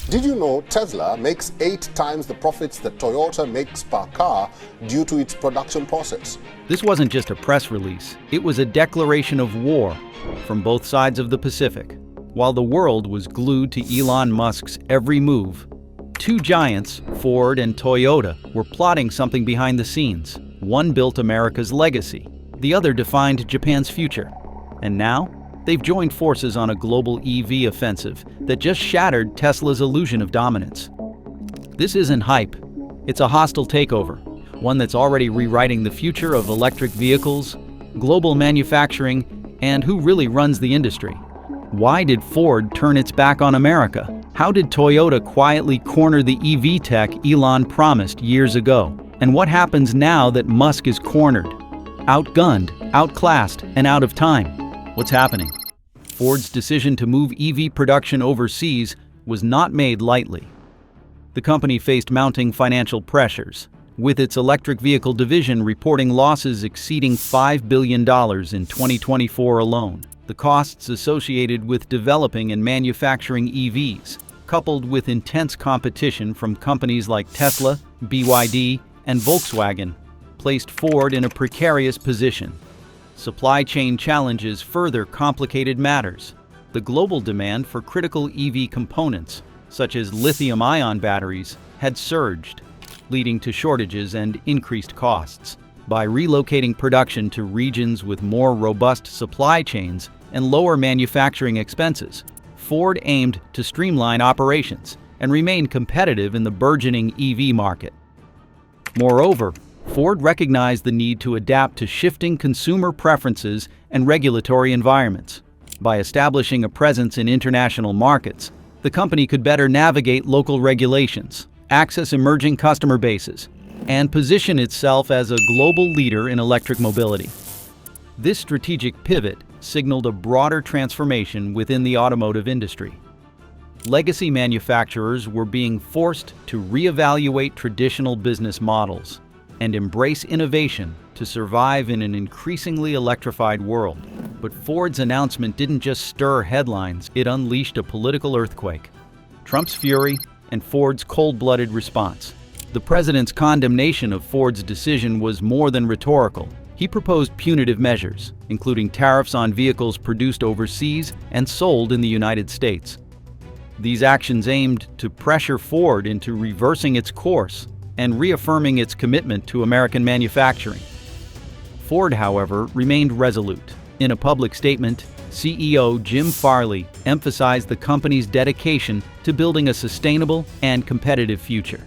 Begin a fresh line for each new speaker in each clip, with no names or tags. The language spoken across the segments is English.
Did you know Tesla makes 8 times the profits that Toyota makes per car due to its production process?
This wasn't just a press release, it was a declaration of war from both sides of the Pacific. While the world was glued to Elon Musk's every move, two giants, Ford and Toyota, were plotting something behind the scenes. One built America's legacy, the other defined Japan's future. And now, they've joined forces on a global EV offensive that just shattered Tesla's illusion of dominance. This isn't hype, it's a hostile takeover, one that's already rewriting the future of electric vehicles, global manufacturing, and who really runs the industry. Why did Ford turn its back on America? How did Toyota quietly corner the EV tech Elon promised years ago? And what happens now that Musk is cornered, outgunned, outclassed, and out of time? What's happening? Ford's decision to move EV production overseas was not made lightly. The company faced mounting financial pressures, with its electric vehicle division reporting losses exceeding $5 billion in 2024 alone. The costs associated with developing and manufacturing EVs, coupled with intense competition from companies like Tesla, BYD, and Volkswagen, placed Ford in a precarious position. Supply chain challenges further complicated matters. The global demand for critical EV components, such as lithium-ion batteries, had surged, leading to shortages and increased costs. By relocating production to regions with more robust supply chains and lower manufacturing expenses, Ford aimed to streamline operations and remain competitive in the burgeoning EV market. Moreover, Ford recognized the need to adapt to shifting consumer preferences and regulatory environments. By establishing a presence in international markets, the company could better navigate local regulations, access emerging customer bases, and position itself as a global leader in electric mobility. This strategic pivot signaled a broader transformation within the automotive industry. Legacy manufacturers were being forced to reevaluate traditional business models and embrace innovation to survive in an increasingly electrified world. But Ford's announcement didn't just stir headlines, it unleashed a political earthquake. Trump's fury and Ford's cold-blooded response. The president's condemnation of Ford's decision was more than rhetorical. He proposed punitive measures, including tariffs on vehicles produced overseas and sold in the United States. These actions aimed to pressure Ford into reversing its course and reaffirming its commitment to American manufacturing. Ford, however, remained resolute. In a public statement, CEO Jim Farley emphasized the company's dedication to building a sustainable and competitive future.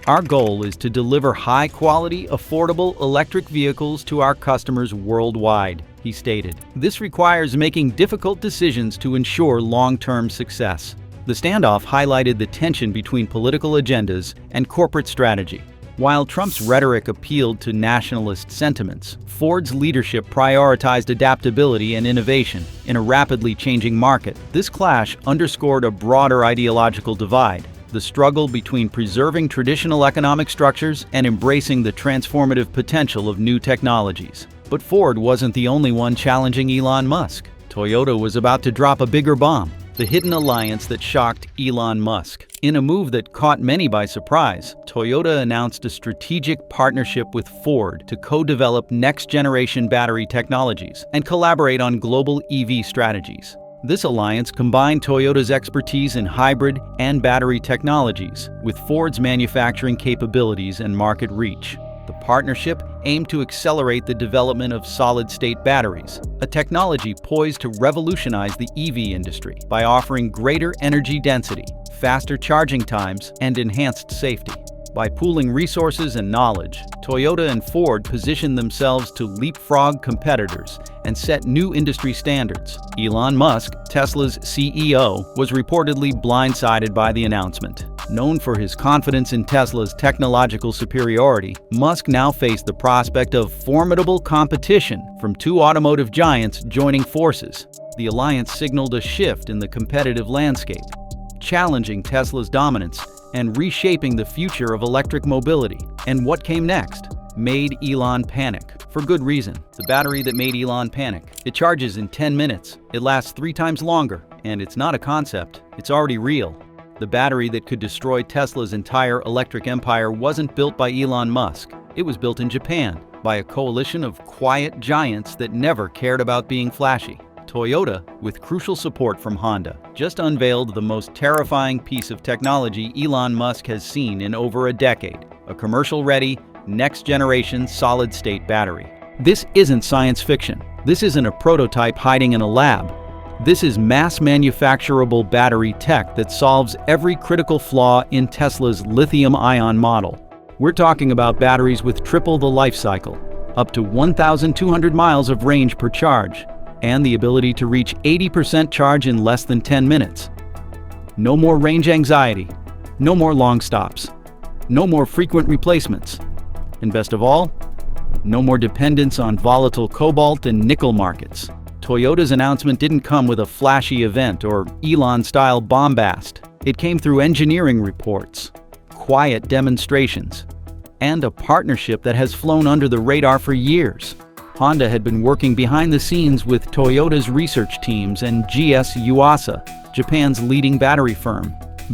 Our goal is to deliver high-quality, affordable electric vehicles to our customers worldwide, he stated. This requires making difficult decisions to ensure long-term success. The standoff highlighted the tension between political agendas and corporate strategy. While Trump's rhetoric appealed to nationalist sentiments, Ford's leadership prioritized adaptability and innovation in a rapidly changing market. This clash underscored a broader ideological divide, the struggle between preserving traditional economic structures and embracing the transformative potential of new technologies. But Ford wasn't the only one challenging Elon Musk. Toyota was about to drop a bigger bomb, the hidden alliance that shocked Elon Musk. In a move that caught many by surprise, Toyota announced a strategic partnership with Ford to co-develop next-generation battery technologies and collaborate on global EV strategies. This alliance combined Toyota's expertise in hybrid and battery technologies with Ford's manufacturing capabilities and market reach. The partnership aimed to accelerate the development of solid-state batteries, a technology poised to revolutionize the EV industry by offering greater energy density, faster charging times, and enhanced safety. By pooling resources and knowledge, Toyota and Ford positioned themselves to leapfrog competitors and set new industry standards. Elon Musk, Tesla's CEO, was reportedly blindsided by the announcement. Known for his confidence in Tesla's technological superiority, Musk now faced the prospect of formidable competition from two automotive giants joining forces. The alliance signaled a shift in the competitive landscape, challenging Tesla's dominance and reshaping the future of electric mobility. And what came next made Elon panic. For good reason. The battery that made Elon panic. It charges in 10 minutes. It lasts 3 times longer. And it's not a concept. It's already real. The battery that could destroy Tesla's entire electric empire wasn't built by Elon Musk. It was built in Japan by a coalition of quiet giants that never cared about being flashy. Toyota, with crucial support from Honda, just unveiled the most terrifying piece of technology Elon Musk has seen in over a decade: a commercial-ready, next-generation solid-state battery. This isn't science fiction. This isn't a prototype hiding in a lab. This is mass-manufacturable battery tech that solves every critical flaw in Tesla's lithium-ion model. We're talking about batteries with triple the life cycle, up to 1,200 miles of range per charge, and the ability to reach 80% charge in less than 10 minutes. No more range anxiety, no more long stops, no more frequent replacements, and best of all, no more dependence on volatile cobalt and nickel markets. Toyota's announcement didn't come with a flashy event or Elon-style bombast. It came through engineering reports, quiet demonstrations, and a partnership that has flown under the radar for years. Honda had been working behind the scenes with Toyota's research teams and GS Yuasa, Japan's leading battery firm,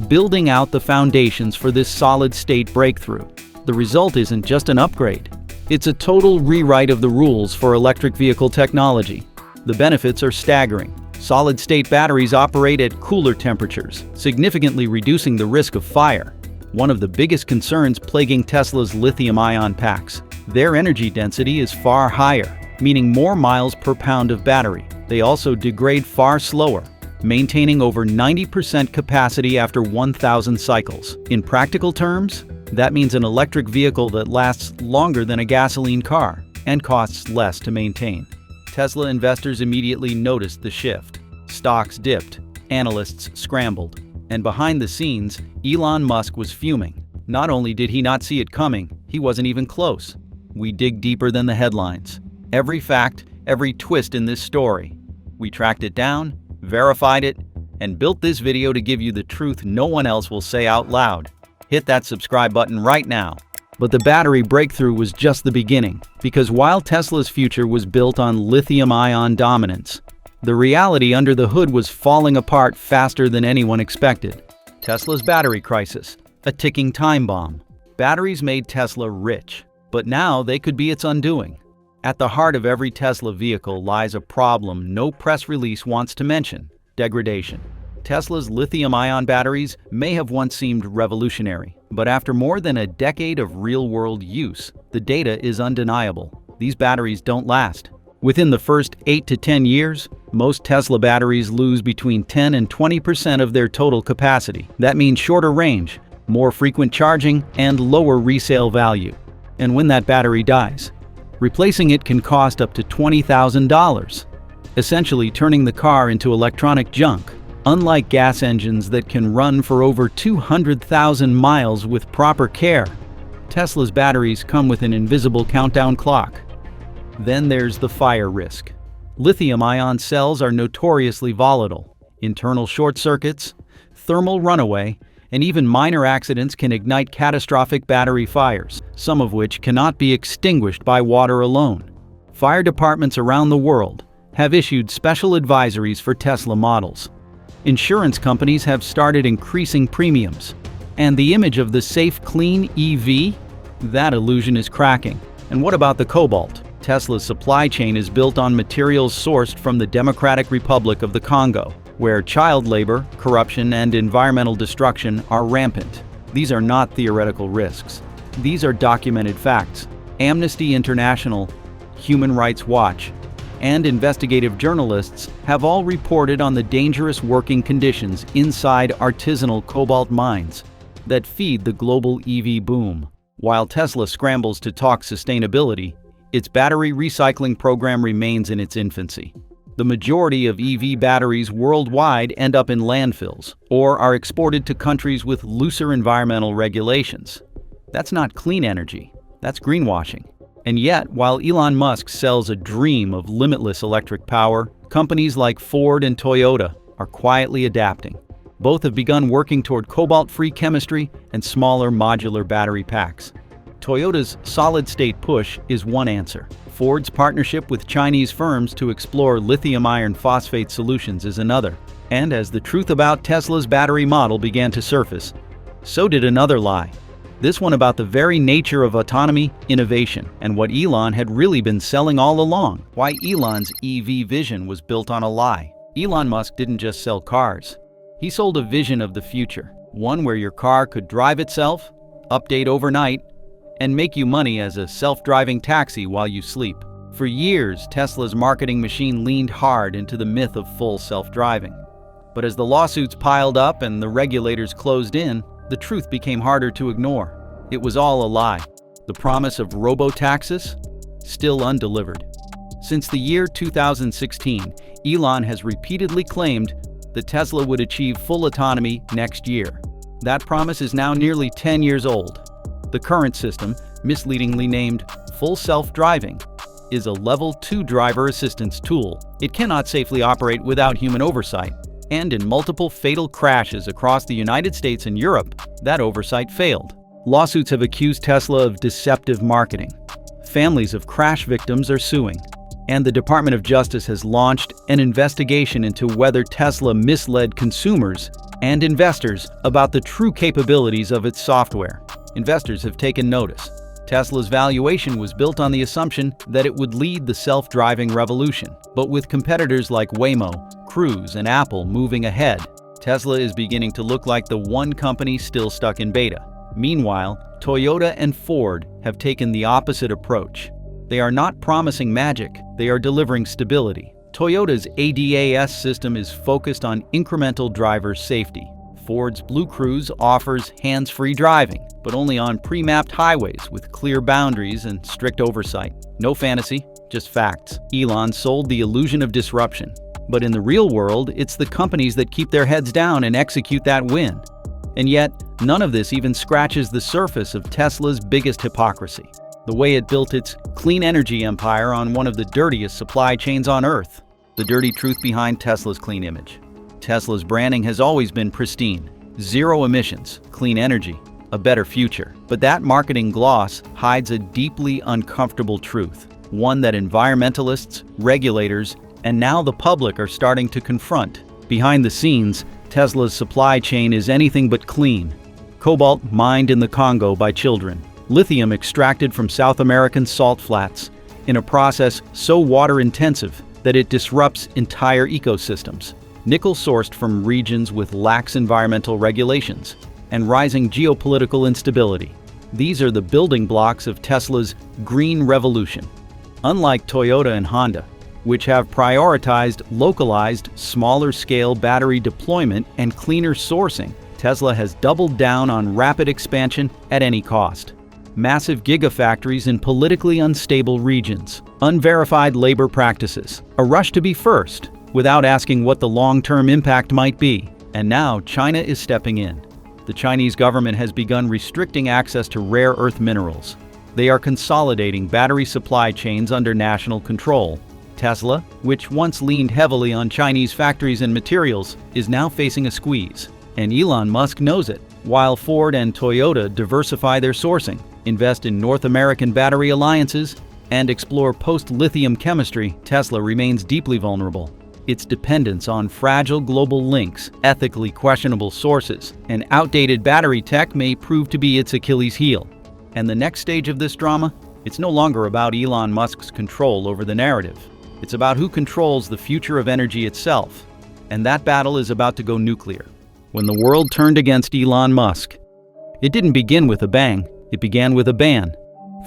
building out the foundations for this solid-state breakthrough. The result isn't just an upgrade. It's a total rewrite of the rules for electric vehicle technology. The benefits are staggering. Solid-state batteries operate at cooler temperatures, significantly reducing the risk of fire, one of the biggest concerns plaguing Tesla's lithium-ion packs. Their energy density is far higher, meaning more miles per pound of battery. They also degrade far slower, maintaining over 90% capacity after 1,000 cycles. In practical terms, that means an electric vehicle that lasts longer than a gasoline car and costs less to maintain. Tesla investors immediately noticed the shift. Stocks dipped, analysts scrambled, and behind the scenes, Elon Musk was fuming. Not only did he not see it coming, he wasn't even close. We dig deeper than the headlines. Every fact, every twist in this story. We tracked it down, verified it, and built this video to give you the truth no one else will say out loud. Hit that subscribe button right now. But the battery breakthrough was just the beginning, because while Tesla's future was built on lithium-ion dominance, the reality under the hood was falling apart faster than anyone expected. Tesla's battery crisis, a ticking time bomb. Batteries made Tesla rich, but now they could be its undoing. At the heart of every Tesla vehicle lies a problem no press release wants to mention: degradation. Tesla's lithium-ion batteries may have once seemed revolutionary, but after more than a decade of real-world use, the data is undeniable. These batteries don't last. Within the first 8 to 10 years, most Tesla batteries lose between 10 and 20% of their total capacity. That means shorter range, more frequent charging, and lower resale value. And when that battery dies, replacing it can cost up to $20,000, essentially turning the car into electronic junk. Unlike gas engines that can run for over 200,000 miles with proper care, Tesla's batteries come with an invisible countdown clock. Then there's the fire risk. Lithium-ion cells are notoriously volatile. Internal short circuits, thermal runaway, and even minor accidents can ignite catastrophic battery fires, some of which cannot be extinguished by water alone. Fire departments around the world have issued special advisories for Tesla models. Insurance companies have started increasing premiums. And the image of the safe, clean EV? That illusion is cracking. And what about the cobalt? Tesla's supply chain is built on materials sourced from the Democratic Republic of the Congo, where child labor, corruption, and environmental destruction are rampant. These are not theoretical risks. These are documented facts. Amnesty International, Human Rights Watch, and investigative journalists have all reported on the dangerous working conditions inside artisanal cobalt mines that feed the global EV boom. While Tesla scrambles to talk sustainability, its battery recycling program remains in its infancy. The majority of EV batteries worldwide end up in landfills or are exported to countries with looser environmental regulations. That's not clean energy, that's greenwashing. And yet, while Elon Musk sells a dream of limitless electric power, companies like Ford and Toyota are quietly adapting. Both have begun working toward cobalt-free chemistry and smaller modular battery packs. Toyota's solid-state push is one answer. Ford's partnership with Chinese firms to explore lithium iron phosphate solutions is another. And as the truth about Tesla's battery model began to surface, so did another lie. This one about the very nature of autonomy, innovation, and what Elon had really been selling all along. Why Elon's EV vision was built on a lie. Elon Musk didn't just sell cars. He sold a vision of the future, one where your car could drive itself, update overnight, and make you money as a self-driving taxi while you sleep. For years, Tesla's marketing machine leaned hard into the myth of full self-driving. But as the lawsuits piled up and the regulators closed in, the truth became harder to ignore. It was all a lie. The promise of robo-taxis? Still undelivered. Since the year 2016, Elon has repeatedly claimed that Tesla would achieve full autonomy next year. That promise is now nearly 10 years old. The current system, misleadingly named Full Self-Driving, is a Level 2 driver assistance tool. It cannot safely operate without human oversight, and in multiple fatal crashes across the United States and Europe, that oversight failed. Lawsuits have accused Tesla of deceptive marketing. Families of crash victims are suing, and the Department of Justice has launched an investigation into whether Tesla misled consumers and investors about the true capabilities of its software. Investors have taken notice. Tesla's valuation was built on the assumption that it would lead the self-driving revolution. But with competitors like Waymo, Cruise, and Apple moving ahead, Tesla is beginning to look like the one company still stuck in beta. Meanwhile, Toyota and Ford have taken the opposite approach. They are not promising magic, they are delivering stability. Toyota's ADAS system is focused on incremental driver safety. Ford's Blue Cruise offers hands-free driving, but only on pre-mapped highways with clear boundaries and strict oversight. No fantasy, just facts. Elon sold the illusion of disruption, but in the real world, it's the companies that keep their heads down and execute that win. And yet, none of this even scratches the surface of Tesla's biggest hypocrisy: the way it built its clean energy empire on one of the dirtiest supply chains on Earth. The dirty truth behind Tesla's clean image. Tesla's branding has always been pristine: zero emissions, clean energy, a better future. But that marketing gloss hides a deeply uncomfortable truth, one that environmentalists, regulators, and now the public are starting to confront. Behind the scenes, Tesla's supply chain is anything but clean. Cobalt mined in the Congo by children, lithium extracted from South American salt flats, in a process so water-intensive that it disrupts entire ecosystems. Nickel sourced from regions with lax environmental regulations, and rising geopolitical instability. These are the building blocks of Tesla's green revolution. Unlike Toyota and Honda, which have prioritized localized, smaller-scale battery deployment and cleaner sourcing, Tesla has doubled down on rapid expansion at any cost. Massive gigafactories in politically unstable regions, unverified labor practices, a rush to be first, without asking what the long-term impact might be. And now China is stepping in. The Chinese government has begun restricting access to rare earth minerals. They are consolidating battery supply chains under national control. Tesla, which once leaned heavily on Chinese factories and materials, is now facing a squeeze. And Elon Musk knows it. While Ford and Toyota diversify their sourcing, invest in North American battery alliances, and explore post-lithium chemistry, Tesla remains deeply vulnerable. Its dependence on fragile global links, ethically questionable sources, and outdated battery tech may prove to be its Achilles heel. And the next stage of this drama? It's no longer about Elon Musk's control over the narrative. It's about who controls the future of energy itself. And that battle is about to go nuclear. When the world turned against Elon Musk, it didn't begin with a bang, it began with a ban.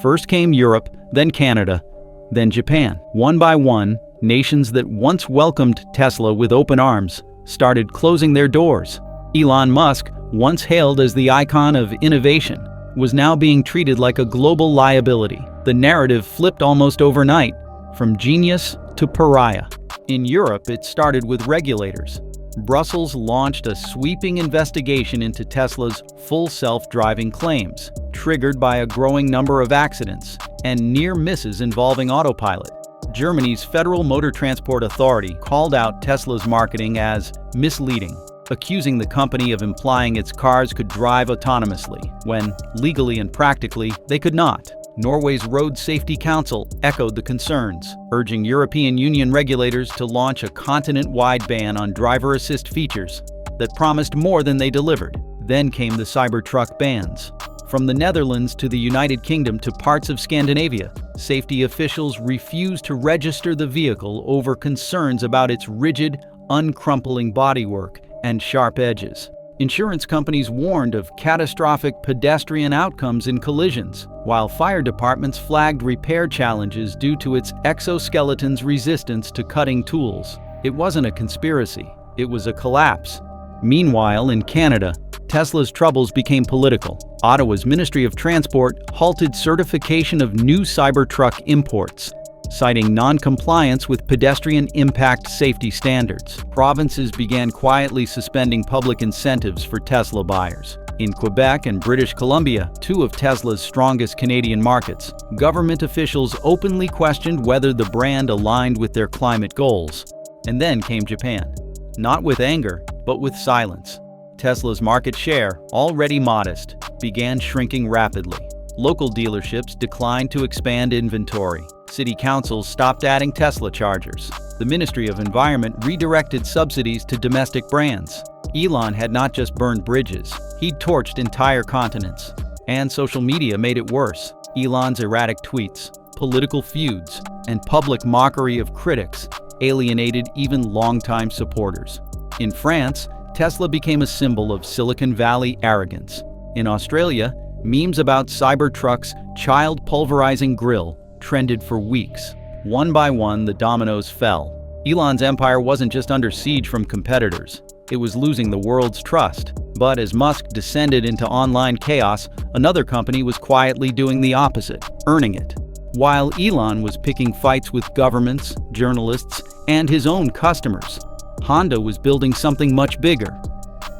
First came Europe, then Canada, then Japan. One by one, nations that once welcomed Tesla with open arms started closing their doors. Elon Musk, once hailed as the icon of innovation, was now being treated like a global liability. The narrative flipped almost overnight, from genius to pariah. In Europe, it started with regulators. Brussels launched a sweeping investigation into Tesla's full self-driving claims, triggered by a growing number of accidents and near misses involving autopilot. Germany's Federal Motor Transport Authority called out Tesla's marketing as misleading, accusing the company of implying its cars could drive autonomously, when, legally and practically, they could not. Norway's Road Safety Council echoed the concerns, urging European Union regulators to launch a continent-wide ban on driver assist features that promised more than they delivered. Then came the Cybertruck bans. From the Netherlands to the United Kingdom to parts of Scandinavia, safety officials refused to register the vehicle over concerns about its rigid, uncrumpling bodywork and sharp edges. Insurance companies warned of catastrophic pedestrian outcomes in collisions, while fire departments flagged repair challenges due to its exoskeleton's resistance to cutting tools. It wasn't a conspiracy, it was a collapse. Meanwhile, in Canada, Tesla's troubles became political. Ottawa's Ministry of Transport halted certification of new Cybertruck imports, citing non-compliance with pedestrian impact safety standards. Provinces began quietly suspending public incentives for Tesla buyers. In Quebec and British Columbia, two of Tesla's strongest Canadian markets, government officials openly questioned whether the brand aligned with their climate goals. And then came Japan. Not with anger, but with silence. Tesla's market share, already modest, began shrinking rapidly. Local dealerships declined to expand inventory. City councils stopped adding Tesla chargers. The Ministry of Environment redirected subsidies to domestic brands. Elon had not just burned bridges, he'd torched entire continents. And social media made it worse. Elon's erratic tweets, political feuds, and public mockery of critics alienated even longtime supporters. In France, Tesla became a symbol of Silicon Valley arrogance. In Australia, memes about Cybertruck's child-pulverizing grille trended for weeks. One by one, the dominoes fell. Elon's empire wasn't just under siege from competitors, it was losing the world's trust. But as Musk descended into online chaos, another company was quietly doing the opposite, earning it. While Elon was picking fights with governments, journalists, and his own customers, Honda was building something much bigger.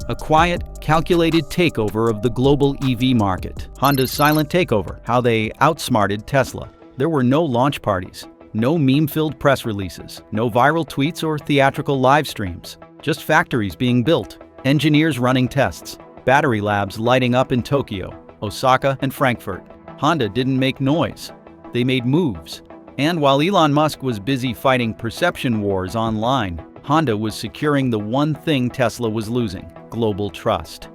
A quiet, calculated takeover of the global EV market. Honda's silent takeover, how they outsmarted Tesla. There were no launch parties, no meme-filled press releases, no viral tweets or theatrical live streams. Just factories being built, engineers running tests, battery labs lighting up in Tokyo, Osaka, and Frankfurt. Honda didn't make noise. They made moves. And while Elon Musk was busy fighting perception wars online, Honda was securing the one thing Tesla was losing: global trust.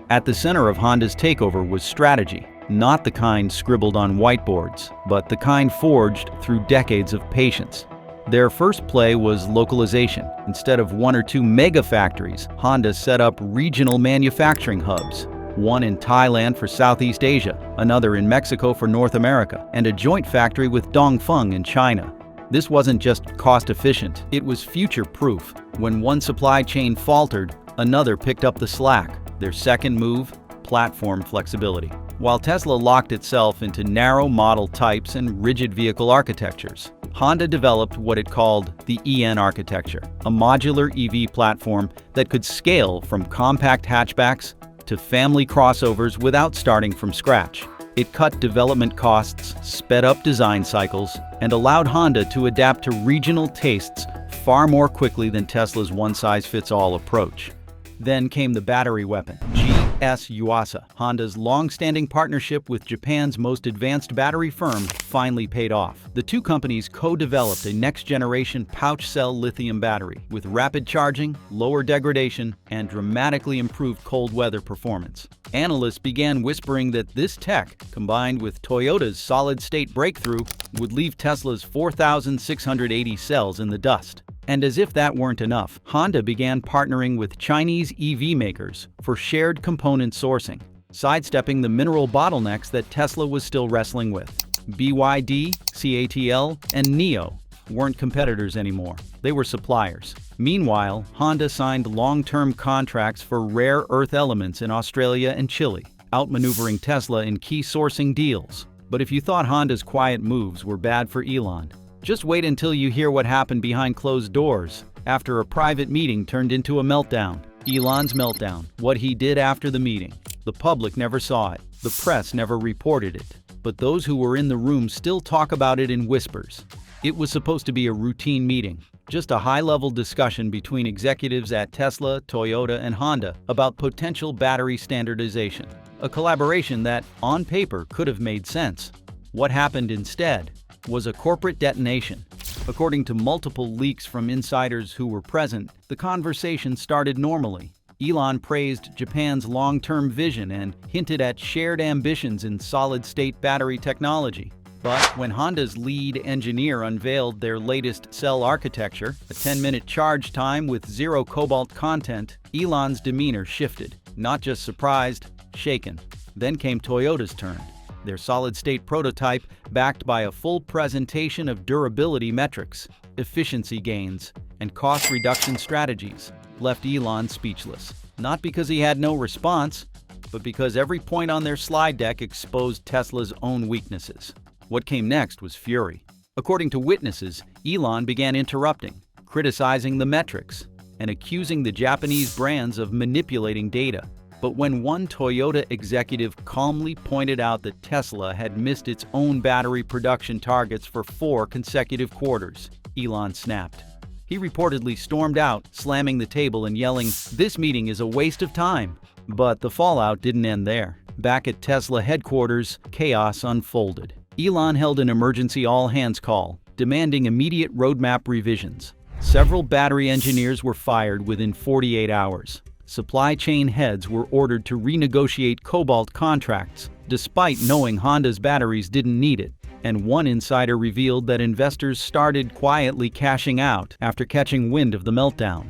At the center of Honda's takeover was strategy, not the kind scribbled on whiteboards, but the kind forged through decades of patience. Their first play was localization. Instead of one or two mega factories, Honda set up regional manufacturing hubs. One in Thailand for Southeast Asia, another in Mexico for North America, and a joint factory with Dongfeng in China. This wasn't just cost-efficient, it was future-proof. When one supply chain faltered, another picked up the slack. Their second move: platform flexibility. While Tesla locked itself into narrow model types and rigid vehicle architectures, Honda developed what it called the EN architecture, a modular EV platform that could scale from compact hatchbacks to family crossovers without starting from scratch. It cut development costs, sped up design cycles, and allowed Honda to adapt to regional tastes far more quickly than Tesla's one-size-fits-all approach. Then came the battery weapon, GS Yuasa. Honda's long-standing partnership with Japan's most advanced battery firm finally paid off. The two companies co-developed a next-generation pouch cell lithium battery with rapid charging, lower degradation, and dramatically improved cold weather performance. Analysts began whispering that this tech, combined with Toyota's solid-state breakthrough, would leave Tesla's 4,680 cells in the dust. And as if that weren't enough, Honda began partnering with Chinese EV makers for shared component sourcing, sidestepping the mineral bottlenecks that Tesla was still wrestling with. BYD, CATL, and NIO weren't competitors anymore. They were suppliers. Meanwhile, Honda signed long-term contracts for rare earth elements in Australia and Chile, outmaneuvering Tesla in key sourcing deals. But if you thought Honda's quiet moves were bad for Elon, just wait until you hear what happened behind closed doors after a private meeting turned into a meltdown. Elon's meltdown. What he did after the meeting. The public never saw it. The press never reported it. But those who were in the room still talk about it in whispers. It was supposed to be a routine meeting, just a high-level discussion between executives at Tesla, Toyota, and Honda about potential battery standardization. A collaboration that, on paper, could have made sense. What happened instead was a corporate detonation. According to multiple leaks from insiders who were present, the conversation started normally. Elon praised Japan's long-term vision and hinted at shared ambitions in solid-state battery technology. But when Honda's lead engineer unveiled their latest cell architecture, a 10-minute charge time with zero cobalt content, Elon's demeanor shifted. Not just surprised, shaken. Then came Toyota's turn. Their solid-state prototype, backed by a full presentation of durability metrics, efficiency gains, and cost reduction strategies, left Elon speechless. Not because he had no response, but because every point on their slide deck exposed Tesla's own weaknesses. What came next was fury. According to witnesses, Elon began interrupting, criticizing the metrics, and accusing the Japanese brands of manipulating data. But when one Toyota executive calmly pointed out that Tesla had missed its own battery production targets for 4 consecutive quarters, Elon snapped. He reportedly stormed out, slamming the table and yelling, "This meeting is a waste of time." But the fallout didn't end there. Back at Tesla headquarters, chaos unfolded. Elon held an emergency all-hands call, demanding immediate roadmap revisions. Several battery engineers were fired within 48 hours. Supply chain heads were ordered to renegotiate cobalt contracts, despite knowing Honda's batteries didn't need it. And one insider revealed that investors started quietly cashing out after catching wind of the meltdown.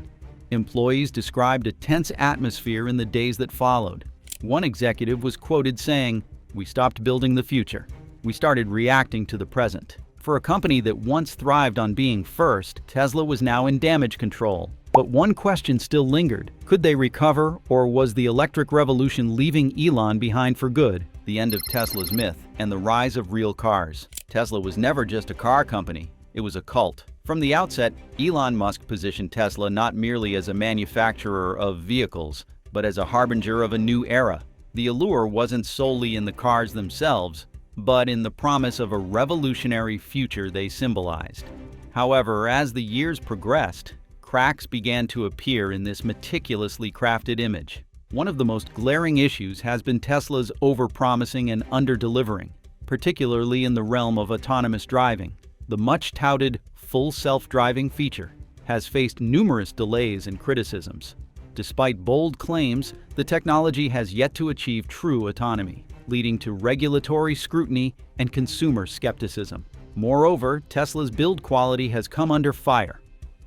Employees described a tense atmosphere in the days that followed. One executive was quoted saying, "We stopped building the future. We started reacting to the present." For a company that once thrived on being first, Tesla was now in damage control. But one question still lingered. Could they recover, or was the electric revolution leaving Elon behind for good? The end of Tesla's myth and the rise of real cars. Tesla was never just a car company, it was a cult. From the outset, Elon Musk positioned Tesla not merely as a manufacturer of vehicles, but as a harbinger of a new era. The allure wasn't solely in the cars themselves, but in the promise of a revolutionary future they symbolized. However, as the years progressed, cracks began to appear in this meticulously crafted image. One of the most glaring issues has been Tesla's overpromising and under-delivering, particularly in the realm of autonomous driving. The much-touted full self-driving feature has faced numerous delays and criticisms. Despite bold claims, the technology has yet to achieve true autonomy, leading to regulatory scrutiny and consumer skepticism. Moreover, Tesla's build quality has come under fire,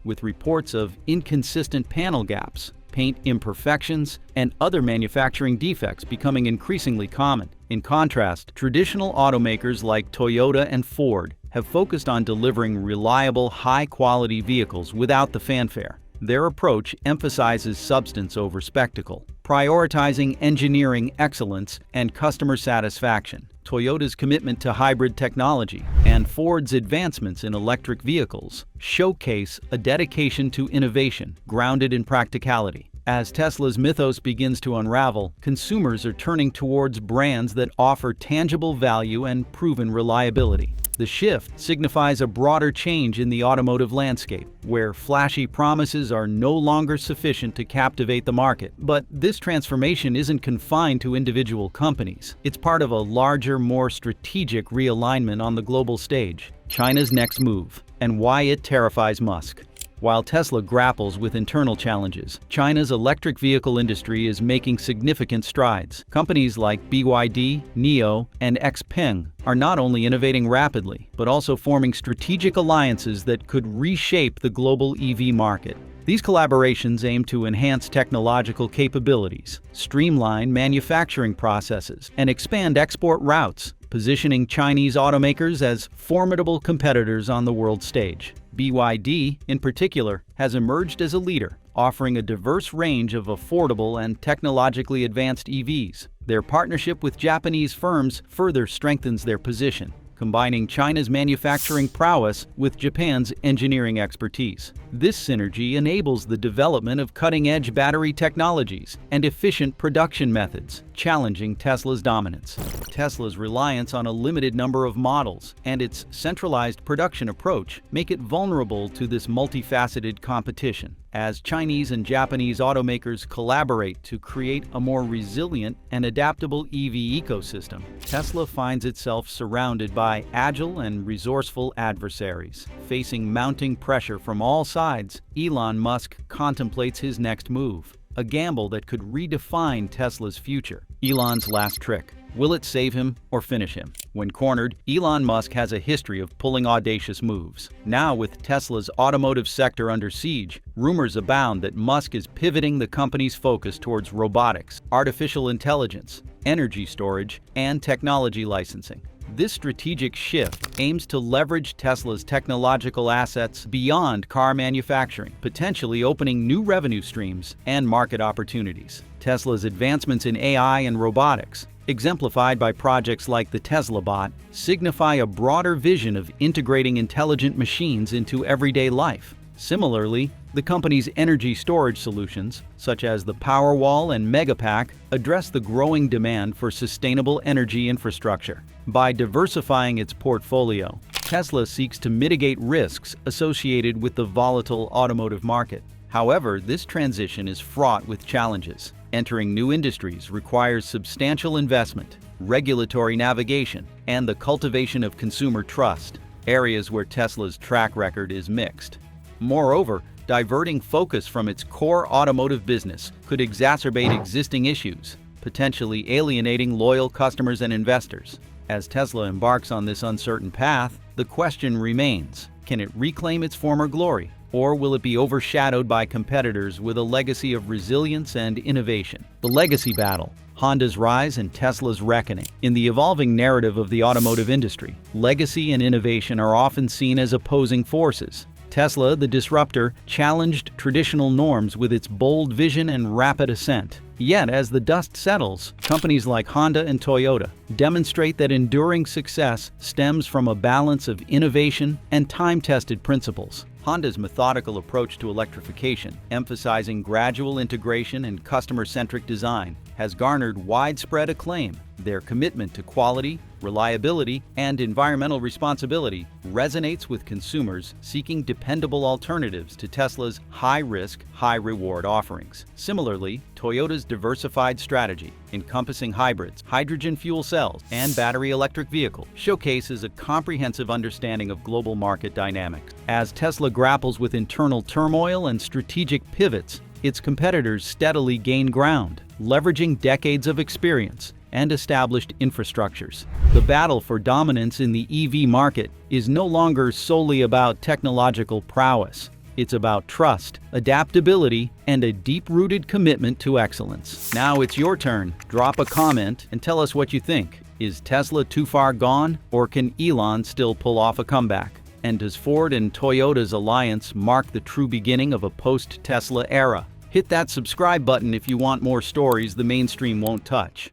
with reports of inconsistent panel gaps, paint imperfections, and other manufacturing defects becoming increasingly common. In contrast, traditional automakers like Toyota and Ford have focused on delivering reliable, high-quality vehicles without the fanfare. Their approach emphasizes substance over spectacle, prioritizing engineering excellence and customer satisfaction. Toyota's commitment to hybrid technology and Ford's advancements in electric vehicles showcase a dedication to innovation grounded in practicality. As Tesla's mythos begins to unravel, consumers are turning towards brands that offer tangible value and proven reliability. The shift signifies a broader change in the automotive landscape, where flashy promises are no longer sufficient to captivate the market. But this transformation isn't confined to individual companies. It's part of a larger, more strategic realignment on the global stage. China's next move, and why it terrifies Musk. While Tesla grapples with internal challenges, China's electric vehicle industry is making significant strides. Companies like BYD, NIO, and XPeng are not only innovating rapidly, but also forming strategic alliances that could reshape the global EV market. These collaborations aim to enhance technological capabilities, streamline manufacturing processes, and expand export routes, positioning Chinese automakers as formidable competitors on the world stage. BYD, in particular, has emerged as a leader, offering a diverse range of affordable and technologically advanced EVs. Their partnership with Japanese firms further strengthens their position, combining China's manufacturing prowess with Japan's engineering expertise. This synergy enables the development of cutting-edge battery technologies and efficient production methods, challenging Tesla's dominance. Tesla's reliance on a limited number of models and its centralized production approach make it vulnerable to this multifaceted competition. as Chinese and Japanese automakers collaborate to create a more resilient and adaptable EV ecosystem. Tesla finds itself surrounded by agile and resourceful adversaries. Facing mounting pressure from all sides, Elon Musk contemplates his next move, a gamble that could redefine Tesla's future. Elon's last trick. Will it save him or finish him? When cornered, Elon Musk has a history of pulling audacious moves. Now, with Tesla's automotive sector under siege, rumors abound that Musk is pivoting the company's focus towards robotics, artificial intelligence, energy storage, and technology licensing. This strategic shift aims to leverage Tesla's technological assets beyond car manufacturing, potentially opening new revenue streams and market opportunities. Tesla's advancements in AI and robotics, exemplified by projects like the Tesla Bot, signify a broader vision of integrating intelligent machines into everyday life. Similarly, the company's energy storage solutions, such as the Powerwall and Megapack, address the growing demand for sustainable energy infrastructure. By diversifying its portfolio, Tesla seeks to mitigate risks associated with the volatile automotive market. However, this transition is fraught with challenges. Entering new industries requires substantial investment, regulatory navigation, and the cultivation of consumer trust, areas where Tesla's track record is mixed. Moreover, diverting focus from its core automotive business could exacerbate existing issues, potentially alienating loyal customers and investors. As Tesla embarks on this uncertain path, the question remains: can it reclaim its former glory, or will it be overshadowed by competitors with a legacy of resilience and innovation? The legacy battle. Honda's rise and Tesla's reckoning. In the evolving narrative of the automotive industry, legacy and innovation are often seen as opposing forces. Tesla, the disruptor, challenged traditional norms with its bold vision and rapid ascent. Yet, as the dust settles, companies like Honda and Toyota demonstrate that enduring success stems from a balance of innovation and time-tested principles. Honda's methodical approach to electrification, emphasizing gradual integration and customer-centric design, has garnered widespread acclaim. Their commitment to quality, reliability, and environmental responsibility resonates with consumers seeking dependable alternatives to Tesla's high-risk, high-reward offerings. Similarly, Toyota's diversified strategy, encompassing hybrids, hydrogen fuel cells, and battery electric vehicles, showcases a comprehensive understanding of global market dynamics. As Tesla grapples with internal turmoil and strategic pivots, its competitors steadily gain ground, leveraging decades of experience and established infrastructures. The battle for dominance in the EV market is no longer solely about technological prowess. It's about trust, adaptability, and a deep-rooted commitment to excellence. Now it's your turn. Drop a comment and tell us what you think. Is Tesla too far gone, or can Elon still pull off a comeback? And does Ford and Toyota's alliance mark the true beginning of a post-Tesla era? Hit that subscribe button if you want more stories the mainstream won't touch.